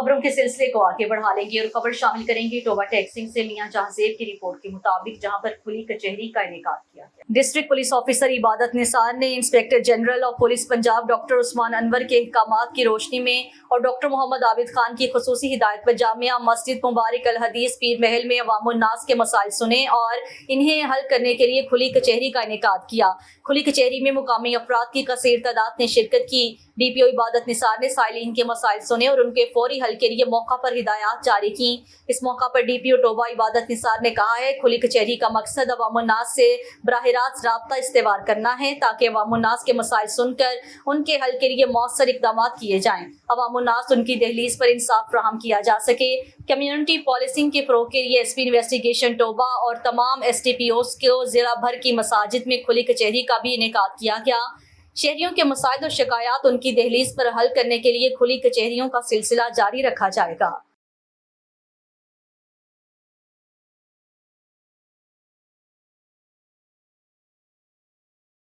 खबरों के सिलसिले को आगे बढ़ा लेंगे और खबर शामिल करेंगे टोबा टैक्सिंग से मियां जहांजेब की रिपोर्ट के मुताबिक, जहां पर खुली कचहरी का इनेकाद किया गया। डिस्ट्रिक्ट पुलिस ऑफिसर इबादत निसार ने inspector general of police Punjab doctor Usman Anwar के अहकामात की रोशनी में और डॉक्टर मोहम्मद आबिद खान की खुसूसी हिदायत पर जामिया मस्जिद मुबारक अल हदीस पीर महल में अवामुन नास के मसाइल सुने और इन्हें हल करने के लिए खुली कचहरी का इनेकाद किया। खुली कचहरी में मुकामी अफराद की कसीर तादाद ने शिरकत की। DPO इबादत निसार ने साइलिन के मसाइल सुने और उनके फौरी हल के लिए मौका पर हिदायत जारी की। इस मौका पर DPO टोबा इबादत निसार ने कहा है, खुली कचहरी का मकसद अवामुन नास से बराह रास्त राब्ता इस्तेवार करना है ताकि अवामुन नास के मसाइल सुनकर उनके हल के लिए मौसर इकदाम किए जाएं। अवामुन नास उनकी दहलीज पर इंसाफ फराहम किया जा सके। कम्युनिटी पॉलिसिंग के फरोग के लिए SP इन्वेस्टिगेशन टोबा और तमाम STPOs को जिला भर की मसाजिद में खुली कचहरी का भी इनेकाद किया गया। शहरियों के मसाइल और शिकायत उनकी दहलीज पर हल करने के लिए खुली कचहरियों का सिलसिला जारी रखा जाएगा।